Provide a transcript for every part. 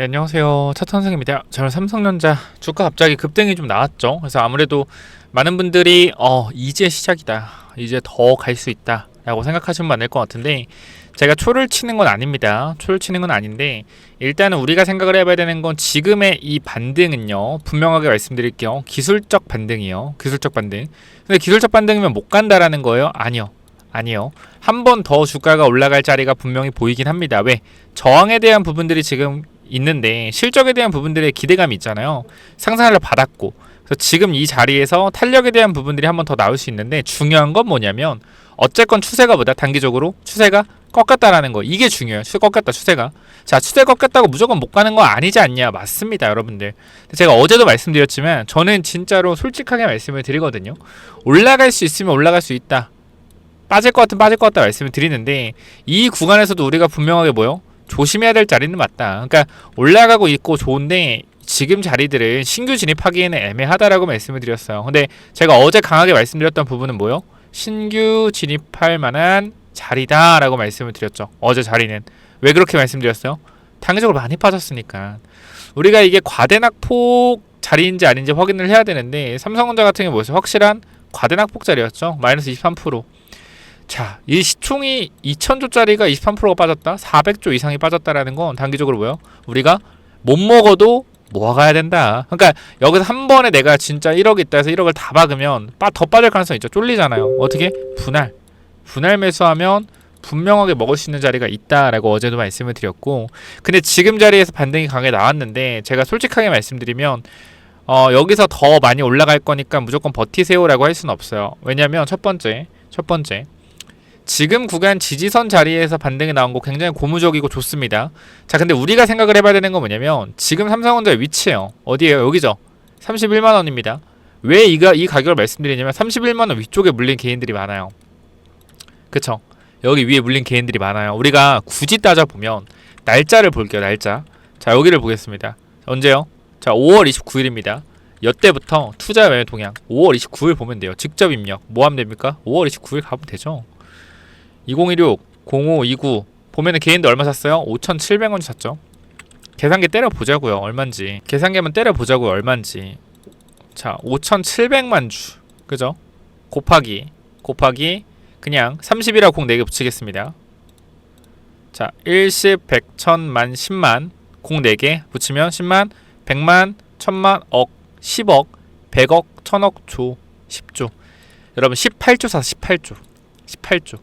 네, 안녕하세요. 차트선생입니다. 저는 삼성전자 주가 갑자기 급등이 좀 나왔죠. 그래서 아무래도 많은 분들이 이제 시작이다, 이제 더 갈 수 있다 라고 생각하시면 많을 것 같은데, 제가 초를 치는 건 아닙니다. 초를 치는 건 아닌데, 일단은 우리가 생각을 해봐야 되는 건 지금의 이 반등은요, 분명하게 말씀드릴게요. 기술적 반등이요. 기술적 반등. 근데 기술적 반등이면 못 간다라는 거예요? 아니요. 아니요. 한 번 더 주가가 올라갈 자리가 분명히 보이긴 합니다. 왜? 저항에 대한 부분들이 지금 있는데, 실적에 대한 부분들의 기대감이 있잖아요. 상승을 받았고, 그래서 지금 이 자리에서 탄력에 대한 부분들이 한 번 더 나올 수 있는데, 중요한 건 뭐냐면 어쨌건 추세가 보다 단기적으로 추세가 꺾였다라는 거, 이게 중요해요. 꺾였다, 추세가. 자, 추세 꺾였다고 무조건 못 가는 거 아니지 않냐? 맞습니다, 여러분들. 제가 어제도 말씀드렸지만 저는 진짜로 솔직하게 말씀을 드리거든요. 올라갈 수 있으면 올라갈 수 있다, 빠질 것 같으면 빠질 것 같다 말씀을 드리는데, 이 구간에서도 우리가 분명하게 뭐요? 조심해야 될 자리는 맞다. 그러니까 올라가고 있고 좋은데 지금 자리들은 신규 진입하기에는 애매하다라고 말씀을 드렸어요. 근데 제가 어제 강하게 말씀드렸던 부분은 뭐요? 신규 진입할 만한 자리다라고 말씀을 드렸죠. 어제 자리는. 왜 그렇게 말씀드렸어요? 단기적으로 많이 빠졌으니까. 우리가 이게 과대낙폭 자리인지 아닌지 확인을 해야 되는데, 삼성전자 같은 경우 뭐였어요? 확실한 과대낙폭 자리였죠. 마이너스 23%. 자, 이 시총이 2000조짜리가 23%가 빠졌다? 400조 이상이 빠졌다라는 건 단기적으로 뭐예요? 우리가 못 먹어도 모아가야 된다. 그러니까 여기서 한 번에 내가 진짜 1억 있다 해서 1억을 다 박으면 더 빠질 가능성이 있죠. 쫄리잖아요. 어떻게? 분할 매수하면 분명하게 먹을 수 있는 자리가 있다라고 어제도 말씀을 드렸고, 근데 지금 자리에서 반등이 강하게 나왔는데, 제가 솔직하게 말씀드리면 여기서 더 많이 올라갈 거니까 무조건 버티세요라고 할 수는 없어요. 왜냐면 첫 번째 지금 구간 지지선 자리에서 반등이 나온 거 굉장히 고무적이고 좋습니다. 자, 근데 우리가 생각을 해봐야 되는 건 뭐냐면, 지금 삼성전자의 위치예요. 어디예요? 여기죠. 31만원입니다. 왜 이 가격을 말씀드리냐면 31만원 위쪽에 물린 개인들이 많아요. 그쵸? 여기 위에 물린 개인들이 많아요. 우리가 굳이 따져보면 날짜를 볼게요. 날짜. 자, 여기를 보겠습니다. 언제요? 자, 5월 29일입니다. 여태부터 투자 매매 동향 5월 29일 보면 돼요. 직접 입력. 뭐 하면 됩니까? 5월 29일 가면 되죠. 2016, 05, 29 보면은 개인도 얼마 샀어요? 5,700원 샀죠. 계산기 때려보자고요. 얼만지. 계산기만 때려보자고요. 얼만지. 자, 5,700만 주. 그죠? 곱하기 그냥 30이라 공 4개 붙이겠습니다. 자, 1, 10, 100, 1000, 만, 10만 공 4개 붙이면 10만, 100만, 1000만, 억, 10억, 100억, 1000억, 조, 10조. 여러분 18조 사서 18조.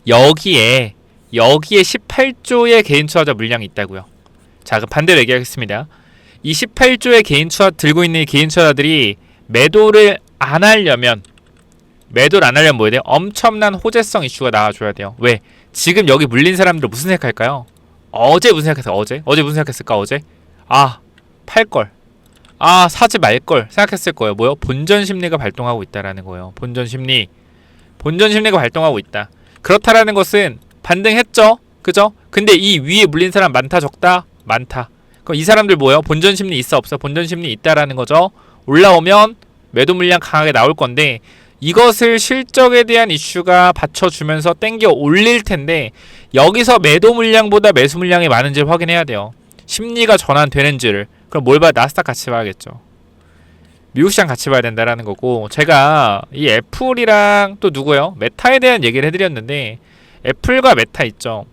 여기에 18조의 개인 투자자 물량이 있다고요. 자, 그럼 반대로 얘기하겠습니다. 이 18조의 개인 투자 들고 있는 이 개인 투자자들이 매도를 안 하려면 뭐 해야 돼요? 엄청난 호재성 이슈가 나와줘야 돼요. 왜? 지금 여기 물린 사람들 무슨 생각할까요? 어제 무슨 생각했어요? 어제 무슨 생각했을까? 어제? 팔걸. 사지 말걸 생각했을 거예요. 뭐요? 본전 심리가 발동하고 있다라는 거예요. 본전 심리가 발동하고 있다. 그렇다라는 것은 반등했죠? 그죠? 근데 이 위에 물린 사람 많다, 적다? 많다. 그럼 이 사람들 뭐예요? 본전 심리 있어, 없어? 본전 심리 있다라는 거죠. 올라오면 매도 물량 강하게 나올 건데, 이것을 실적에 대한 이슈가 받쳐주면서 땡겨 올릴 텐데, 여기서 매도 물량보다 매수 물량이 많은지를 확인해야 돼요. 심리가 전환되는지를. 그럼 뭘 봐야? 나스닥 같이 봐야겠죠. 미국 시장 같이 봐야 된다라는 거고, 제가 이 애플이랑 또 누구요? 메타에 대한 얘기를 해드렸는데, 애플과 메타 있죠.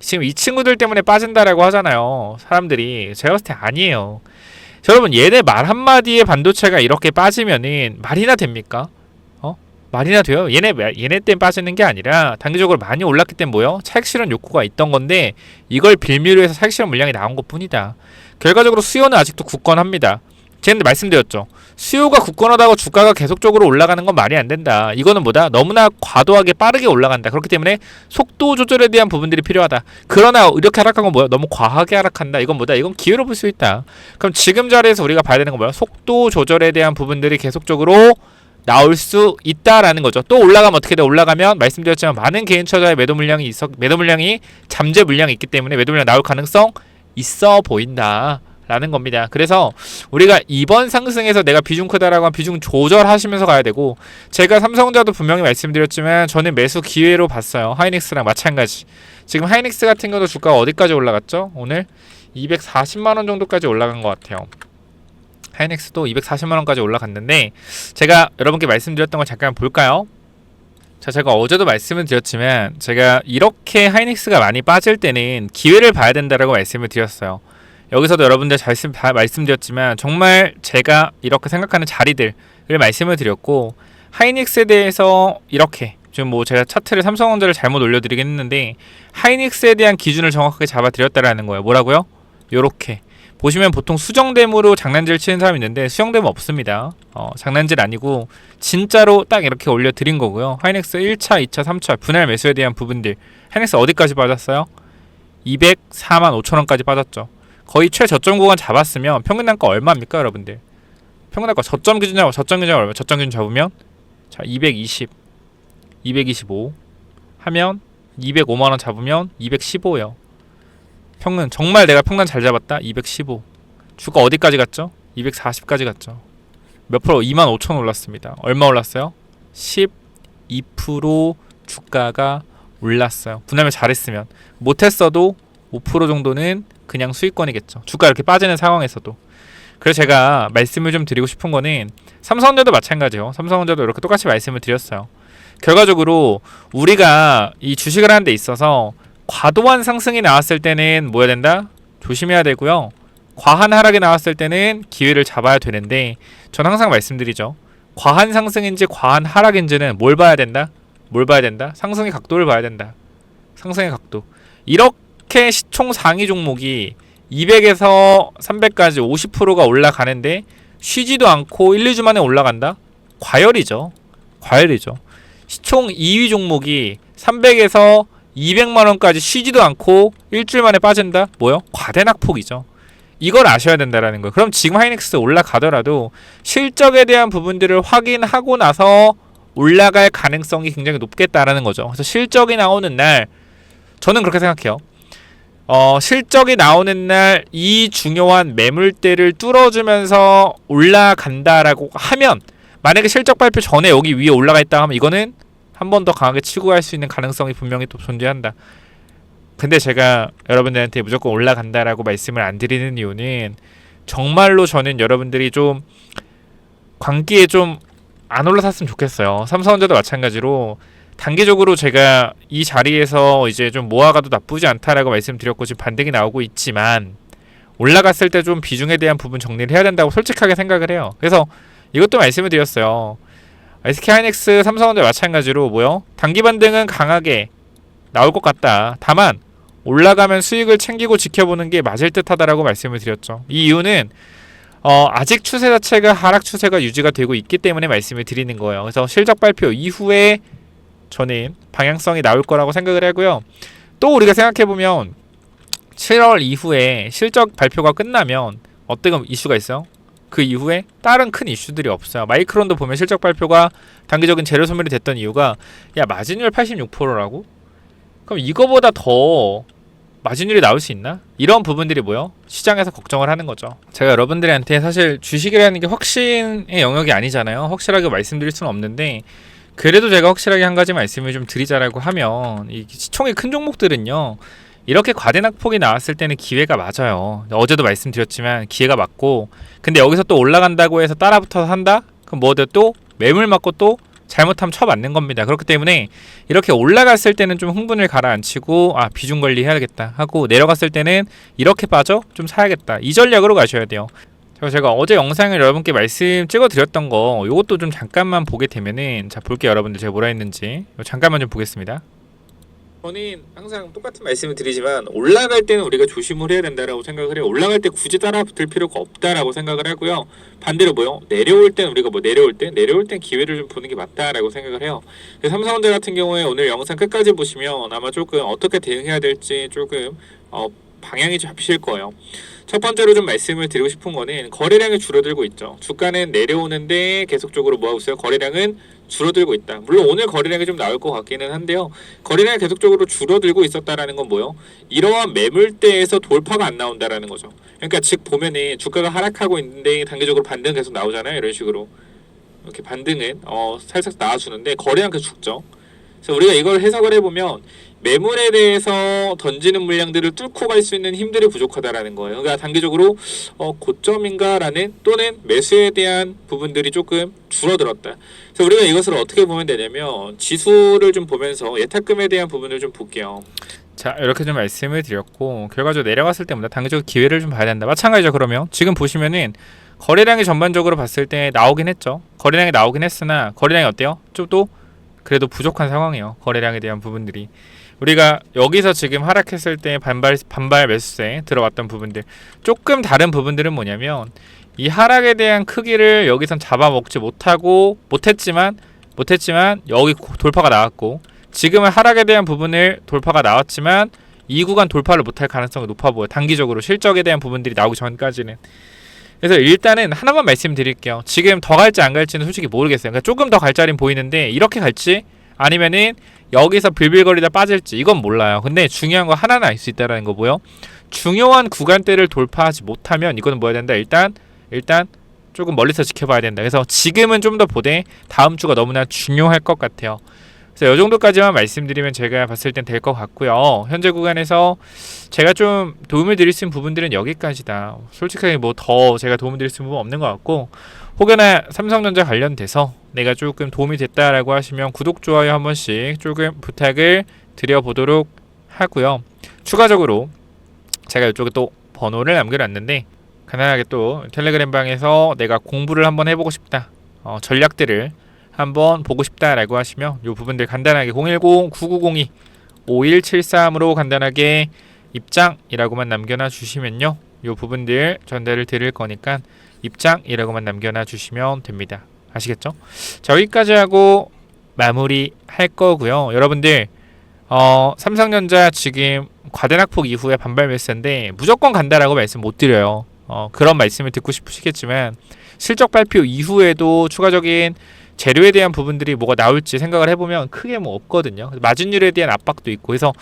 지금 이 친구들 때문에 빠진다라고 하잖아요. 사람들이. 제가 봤을 때 아니에요. 여러분, 얘네 말 한마디에 반도체가 이렇게 빠지면은 말이나 됩니까? 말이나 돼요? 얘네 때문에 빠지는 게 아니라 단기적으로 많이 올랐기 때문에 뭐요? 차익 실현 욕구가 있던 건데, 이걸 빌미로 해서 차익 실현 물량이 나온 것 뿐이다. 결과적으로 수요는 아직도 굳건합니다. 제가 말씀드렸죠. 수요가 굳건하다고 주가가 계속적으로 올라가는 건 말이 안 된다. 이거는 뭐다? 너무나 과도하게 빠르게 올라간다. 그렇기 때문에 속도 조절에 대한 부분들이 필요하다. 그러나 이렇게 하락한 건 뭐야? 너무 과하게 하락한다. 이건 뭐다? 이건 기회로 볼 수 있다. 그럼 지금 자리에서 우리가 봐야 되는 건 뭐야? 속도 조절에 대한 부분들이 계속적으로 나올 수 있다라는 거죠. 또 올라가면 어떻게 돼? 올라가면 말씀드렸지만 많은 개인 투자자의 매도 물량이 잠재 물량이 있기 때문에 매도 물량 나올 가능성 있어 보인다 라는 겁니다. 그래서 우리가 이번 상승에서 내가 비중 크다라고 하면 비중 조절하시면서 가야 되고, 제가 삼성전자도 분명히 말씀드렸지만 저는 매수 기회로 봤어요. 하이닉스랑 마찬가지. 지금 하이닉스 같은 경우도 주가가 어디까지 올라갔죠? 오늘 240만원 정도까지 올라간 것 같아요. 하이닉스도 240만원까지 올라갔는데 제가 여러분께 말씀드렸던 걸 잠깐 볼까요? 자, 제가 어제도 말씀을 드렸지만 제가 이렇게 하이닉스가 많이 빠질 때는 기회를 봐야 된다라고 말씀을 드렸어요. 여기서도 여러분들 잘 말씀드렸지만 정말 제가 이렇게 생각하는 자리들을 말씀을 드렸고, 하이닉스에 대해서 이렇게 지금 뭐 제가 차트를 삼성전자를 잘못 올려드리긴 했는데 하이닉스에 대한 기준을 정확하게 잡아드렸다라는 거예요. 뭐라고요? 요렇게 보시면 보통 수정댐으로 장난질 치는 사람이 있는데 수정댐 없습니다. 장난질 아니고 진짜로 딱 이렇게 올려드린 거고요. 하이닉스 1차, 2차, 3차 분할 매수에 대한 부분들, 하이닉스 어디까지 빠졌어요? 204만 5천원까지 빠졌죠. 거의 최저점 구간 잡았으면 평균 단가 얼마입니까 여러분들? 평균 단가 저점 기준 얼마? 저점 기준 잡으면 자 220, 225 하면 205만원 잡으면 215요. 평균 정말 내가 평단 잘 잡았다. 215. 주가 어디까지 갔죠? 240까지 갔죠. 몇 프로? 25,000원 올랐습니다. 얼마 올랐어요? 12% 주가가 올랐어요. 분할매 잘했으면. 못했어도 5% 정도는 그냥 수익권이겠죠. 주가 이렇게 빠지는 상황에서도. 그래서 제가 말씀을 좀 드리고 싶은 거는 삼성전자도 마찬가지요. 삼성전자도 이렇게 똑같이 말씀을 드렸어요. 결과적으로 우리가 이 주식을 하는 데 있어서 과도한 상승이 나왔을 때는 뭐 해야 된다? 조심해야 되고요. 과한 하락이 나왔을 때는 기회를 잡아야 되는데 전 항상 말씀드리죠. 과한 상승인지 과한 하락인지는 뭘 봐야 된다? 뭘 봐야 된다? 상승의 각도를 봐야 된다. 상승의 각도. 이렇게 시총 상위 종목이 200에서 300까지 50%가 올라가는데 쉬지도 않고 1, 2주 만에 올라간다? 과열이죠. 과열이죠. 시총 2위 종목이 300에서 200만원까지 쉬지도 않고 일주일 만에 빠진다? 뭐요? 과대낙폭이죠. 이걸 아셔야 된다라는 거예요. 그럼 지금 하이닉스 올라가더라도 실적에 대한 부분들을 확인하고 나서 올라갈 가능성이 굉장히 높겠다라는 거죠. 그래서 실적이 나오는 날 저는 그렇게 생각해요. 실적이 나오는 날 이 중요한 매물대를 뚫어주면서 올라간다라고 하면, 만약에 실적 발표 전에 여기 위에 올라가 있다 하면 이거는 한 번 더 강하게 치고 갈 수 있는 가능성이 분명히 또 존재한다. 근데 제가 여러분들한테 무조건 올라간다라고 말씀을 안 드리는 이유는 정말로 저는 여러분들이 좀 광기에 좀 안 올라섰으면 좋겠어요. 삼성전자도 마찬가지로 단기적으로 제가 이 자리에서 이제 좀 모아가도 나쁘지 않다라고 말씀드렸고 지금 반등이 나오고 있지만 올라갔을 때 좀 비중에 대한 부분 정리를 해야 된다고 솔직하게 생각을 해요. 그래서 이것도 말씀을 드렸어요. SK하이닉스, 삼성전자 마찬가지로 뭐요? 단기 반등은 강하게 나올 것 같다. 다만 올라가면 수익을 챙기고 지켜보는 게 맞을 듯하다라고 말씀을 드렸죠. 이 이유는 아직 추세 자체가 하락 추세가 유지가 되고 있기 때문에 말씀을 드리는 거예요. 그래서 실적 발표 이후에 저는 방향성이 나올 거라고 생각을 하고요. 또 우리가 생각해보면 7월 이후에 실적 발표가 끝나면 어떤 이슈가 있어요? 그 이후에 다른 큰 이슈들이 없어요. 마이크론도 보면 실적 발표가 단기적인 재료 소멸이 됐던 이유가 야 마진율 86%라고? 그럼 이거보다 더 마진율이 나올 수 있나? 이런 부분들이 뭐요? 시장에서 걱정을 하는 거죠. 제가 여러분들한테 사실 주식이라는 게 확신의 영역이 아니잖아요. 확실하게 말씀드릴 수는 없는데 그래도 제가 확실하게 한 가지 말씀을 좀 드리자라고 하면 이 시총이 큰 종목들은요. 이렇게 과대낙폭이 나왔을 때는 기회가 맞아요. 어제도 말씀드렸지만 기회가 맞고, 근데 여기서 또 올라간다고 해서 따라붙어서 한다? 그럼 뭐든 또 매물 맞고 또 잘못하면 쳐맞는 겁니다. 그렇기 때문에 이렇게 올라갔을 때는 좀 흥분을 가라앉히고 비중 관리해야겠다 하고, 내려갔을 때는 이렇게 빠져? 좀 사야겠다. 이 전략으로 가셔야 돼요. 제가 어제 영상을 여러분께 말씀 찍어드렸던 거 요것도 좀 잠깐만 보게 되면은, 자 볼게요. 여러분들 제가 뭐라 했는지 잠깐만 좀 보겠습니다. 저는 항상 똑같은 말씀을 드리지만 올라갈 때는 우리가 조심을 해야 된다라고 생각을 해요. 올라갈 때 굳이 따라 붙을 필요가 없다라고 생각을 하고요. 반대로 뭐요? 내려올 땐 우리가 내려올 땐 기회를 좀 보는 게 맞다라고 생각을 해요. 삼성전자 같은 경우에 오늘 영상 끝까지 보시면 아마 조금 어떻게 대응해야 될지 조금 방향이 잡히실 거예요. 첫 번째로 좀 말씀을 드리고 싶은 거는 거래량이 줄어들고 있죠. 주가는 내려오는데 계속적으로 뭐하고 있어요? 거래량은 줄어들고 있다. 물론 오늘 거래량이 좀 나올 것 같기는 한데요. 거래량이 계속적으로 줄어들고 있었다라는 건 뭐예요? 이러한 매물대에서 돌파가 안 나온다라는 거죠. 그러니까 즉 보면은 주가가 하락하고 있는데 단기적으로 반등 계속 나오잖아요. 이런 식으로 이렇게 반등은 살짝 나와주는데 거래량 계속 죽죠. 그래서 우리가 이걸 해석을 해보면 매물에 대해서 던지는 물량들을 뚫고 갈 수 있는 힘들이 부족하다라는 거예요. 그러니까 단기적으로 고점인가라는 또는 매수에 대한 부분들이 조금 줄어들었다. 그래서 우리가 이것을 어떻게 보면 되냐면 지수를 좀 보면서 예탁금에 대한 부분을 좀 볼게요. 자, 이렇게 좀 말씀을 드렸고 결과적으로 내려갔을 때마다 단기적으로 기회를 좀 봐야 된다. 마찬가지죠. 그러면 지금 보시면은 거래량이 전반적으로 봤을 때 나오긴 했죠. 거래량이 나오긴 했으나 거래량이 어때요? 좀 또 그래도 부족한 상황이에요. 거래량에 대한 부분들이 우리가 여기서 지금 하락했을 때 반발 매수세 들어왔던 부분들 조금 다른 부분들은 뭐냐면 이 하락에 대한 크기를 여기선 잡아먹지 못했지만 여기 돌파가 나왔고 지금은 하락에 대한 부분을 돌파가 나왔지만 이 구간 돌파를 못할 가능성이 높아 보여요. 단기적으로 실적에 대한 부분들이 나오기 전까지는. 그래서 일단은 하나만 말씀드릴게요. 지금 더 갈지 안 갈지는 솔직히 모르겠어요. 그러니까 조금 더 갈 자리는 보이는데 이렇게 갈지 아니면은 여기서 빌빌거리다 빠질지 이건 몰라요. 근데 중요한 거 하나는 알 수 있다라는 거 뭐요? 중요한 구간대를 돌파하지 못하면 이거는 뭐 해야 된다? 일단 조금 멀리서 지켜봐야 된다. 그래서 지금은 좀 더 보되 다음 주가 너무나 중요할 것 같아요. 그래서 이 정도까지만 말씀드리면 제가 봤을 땐 될 것 같고요. 현재 구간에서 제가 좀 도움을 드릴 수 있는 부분들은 여기까지다. 솔직하게 뭐 더 제가 도움을 드릴 수 있는 부분 없는 것 같고 혹여나 삼성전자 관련돼서 내가 조금 도움이 됐다라고 하시면 구독, 좋아요 한 번씩 조금 부탁을 드려보도록 하고요. 추가적으로 제가 이쪽에 또 번호를 남겨놨는데 간단하게 또 텔레그램 방에서 내가 공부를 한번 해보고 싶다. 전략들을 한번 보고 싶다라고 하시면 이 부분들 간단하게 010-9902-5173으로 간단하게 입장이라고만 남겨놔 주시면요. 이 부분들 전달을 드릴 거니까 입장이라고만 남겨놔 주시면 됩니다. 아시겠죠? 자, 여기까지 하고 마무리 할 거고요. 여러분들 삼성전자 지금 과대낙폭 이후에 반발 매수인데 무조건 간다라고 말씀 못 드려요. 그런 말씀을 듣고 싶으시겠지만 실적 발표 이후에도 추가적인 재료에 대한 부분들이 뭐가 나올지 생각을 해보면 크게 뭐 없거든요. 마진율에 대한 압박도 있고 해서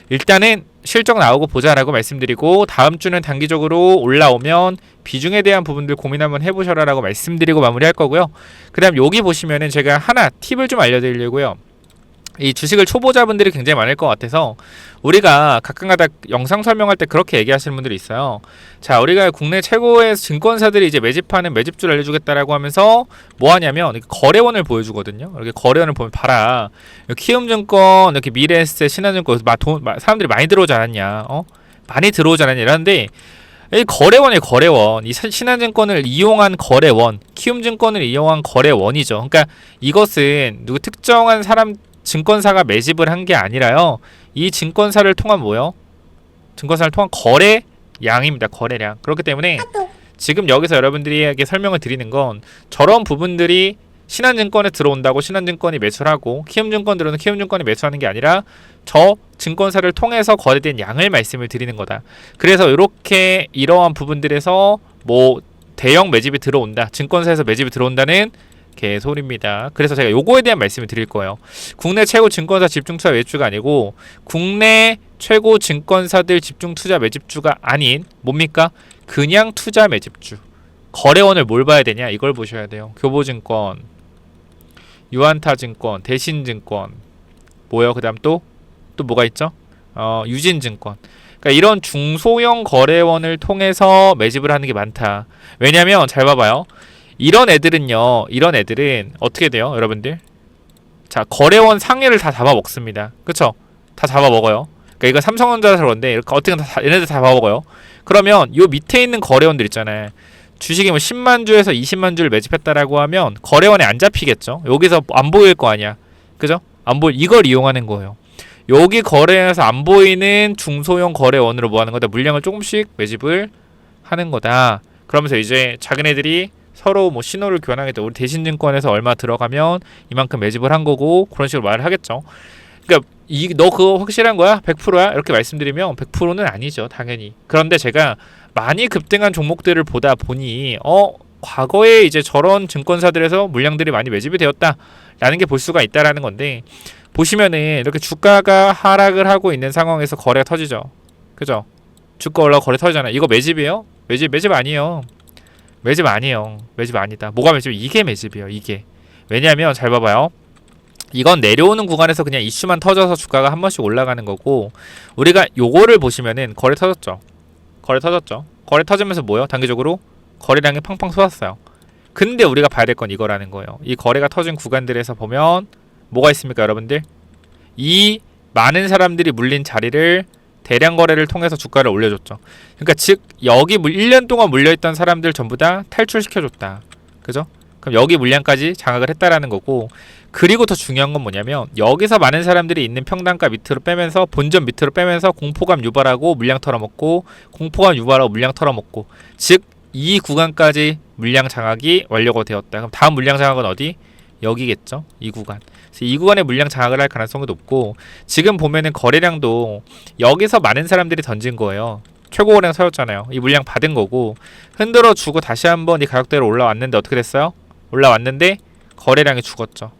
일단은 실적 나오고 보자라고 말씀드리고 다음 주는 단기적으로 올라오면 비중에 대한 부분들 고민 한번 해보셔라라고 말씀드리고 마무리할 거고요. 그 다음 여기 보시면은 제가 하나 팁을 좀 알려드리려고요. 이 주식을 초보자분들이 굉장히 많을 것 같아서 우리가 가끔가다 영상 설명할 때 그렇게 얘기하시는 분들이 있어요. 자, 우리가 국내 최고의 증권사들이 이제 매집하는 매집주를 알려주겠다라고 하면서 뭐 하냐면 거래원을 보여주거든요. 이렇게 거래원을 보면 봐라. 키움증권, 이렇게 미래에셋, 신한증권 사람들이 많이 들어오지 않았냐? 많이 들어오지 않았냐? 이러는데 이 거래원이에요. 거래원. 이 신한증권을 이용한 거래원, 키움증권을 이용한 거래원이죠. 그러니까 이것은 누구 특정한 사람 증권사가 매집을 한 게 아니라요. 이 증권사를 통한 뭐요? 증권사를 통한 거래량입니다. 거래량. 그렇기 때문에 지금 여기서 여러분들에게 설명을 드리는 건 저런 부분들이 신한증권에 들어온다고 신한증권이 매수를 하고 키움증권 들어오는 키움증권이 매수하는 게 아니라 저 증권사를 통해서 거래된 양을 말씀을 드리는 거다. 그래서 이렇게 이러한 부분들에서 뭐 대형 매집이 들어온다. 증권사에서 매집이 들어온다는 개소리입니다. 그래서 제가 요거에 대한 말씀을 드릴 거예요. 국내 최고 증권사 집중투자 매집주가 아니고 국내 최고 증권사들 집중투자 매집주가 아닌 뭡니까? 그냥 투자 매집주. 거래원을 뭘 봐야 되냐? 이걸 보셔야 돼요. 교보증권, 유한타증권, 대신증권 뭐요? 그 다음 또 뭐가 있죠? 유진증권. 그러니까 이런 중소형 거래원을 통해서 매집을 하는 게 많다. 왜냐면 잘 봐봐요. 이런 애들은 어떻게 돼요, 여러분들? 자, 거래원 상위를 다 잡아먹습니다. 그쵸? 다 잡아먹어요. 그러니까 이건 삼성전자라서 그런데 이렇게 어떻게 얘네들 다 잡아먹어요. 그러면 요 밑에 있는 거래원들 있잖아요. 주식이 뭐 10만 주에서 20만 주를 매집했다라고 하면 거래원에 안 잡히겠죠? 여기서 안 보일 거 아니야. 그죠? 이걸 이용하는 거예요. 여기 거래에서 안 보이는 중소형 거래원으로 뭐 하는 거다? 물량을 조금씩 매집을 하는 거다. 그러면서 이제 자기네들이 서로 뭐 신호를 교환하겠다. 우리 대신증권에서 얼마 들어가면 이만큼 매집을 한 거고 그런 식으로 말을 하겠죠. 그러니까 너 그거 확실한 거야? 100%야? 이렇게 말씀드리면 100%는 아니죠. 당연히. 그런데 제가 많이 급등한 종목들을 보다 보니 과거에 이제 저런 증권사들에서 물량들이 많이 매집이 되었다라는 게 볼 수가 있다라는 건데 보시면은 이렇게 주가가 하락을 하고 있는 상황에서 거래가 터지죠. 그죠? 주가 올라가 거래 터지잖아요. 이거 매집이에요? 매집 아니에요. 매집 아니에요. 매집 아니다. 뭐가 매집? 이게 매집이에요. 이게. 왜냐하면 잘 봐봐요. 이건 내려오는 구간에서 그냥 이슈만 터져서 주가가 한 번씩 올라가는 거고, 우리가 요거를 보시면은 거래 터졌죠. 거래 터졌죠. 거래 터지면서 뭐요? 단기적으로 거래량이 팡팡 쏟았어요. 근데 우리가 봐야 될 건 이거라는 거예요. 이 거래가 터진 구간들에서 보면 뭐가 있습니까, 여러분들? 이 많은 사람들이 물린 자리를 대량 거래를 통해서 주가를 올려줬죠. 그러니까 즉 여기 1년 동안 물려있던 사람들 전부 다 탈출시켜줬다. 그죠? 그럼 여기 물량까지 장악을 했다라는 거고, 그리고 더 중요한 건 뭐냐면 여기서 많은 사람들이 있는 평단가 밑으로 빼면서 본전 밑으로 빼면서 공포감 유발하고 물량 털어먹고, 공포감 유발하고 물량 털어먹고, 즉 이 구간까지 물량 장악이 완료가 되었다. 그럼 다음 물량 장악은 어디? 여기겠죠. 이 구간. 그래서 이 구간에 물량 장악을 할 가능성이 높고, 지금 보면은 거래량도 여기서 많은 사람들이 던진 거예요. 최고 거래량 서였잖아요. 이 물량 받은 거고, 흔들어 주고 다시 한번 이 가격대로 올라왔는데 어떻게 됐어요? 올라왔는데 거래량이 죽었죠.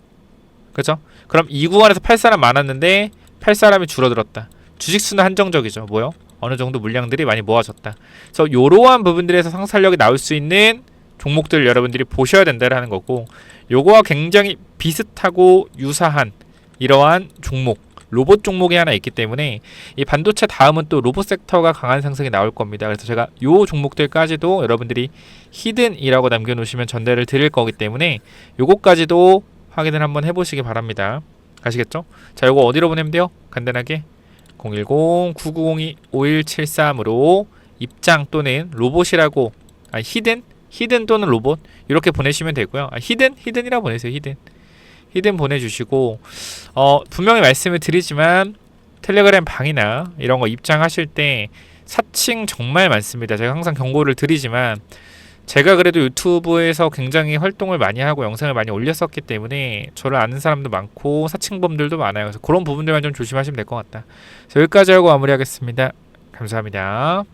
그죠? 그럼 이 구간에서 팔 사람 많았는데 팔 사람이 줄어들었다. 주식수는 한정적이죠. 뭐요? 어느 정도 물량들이 많이 모아졌다. 그래서 이러한 부분들에서 상승력이 나올 수 있는 종목들을 여러분들이 보셔야 된다는 거고, 요거와 굉장히 비슷하고 유사한 이러한 종목, 로봇 종목이 하나 있기 때문에 이 반도체 다음은 또 로봇 섹터가 강한 상승이 나올 겁니다. 그래서 제가 요 종목들까지도 여러분들이 히든이라고 남겨놓으시면 전달을 드릴 거기 때문에 요거까지도 확인을 한번 해보시기 바랍니다. 가시겠죠? 자, 요거 어디로 보내면 돼요? 간단하게 010-9902-5173으로 입장 또는 로봇이라고, 히든 또는 로봇 이렇게 보내시면 되고요. 히든이라고 보내세요. 히든 보내주시고, 분명히 말씀을 드리지만 텔레그램 방이나 이런 거 입장하실 때 사칭 정말 많습니다. 제가 항상 경고를 드리지만 제가 그래도 유튜브에서 굉장히 활동을 많이 하고 영상을 많이 올렸었기 때문에 저를 아는 사람도 많고 사칭범들도 많아요. 그래서 그런 부분들만 좀 조심하시면 될 것 같다. 여기까지 하고 마무리하겠습니다. 감사합니다.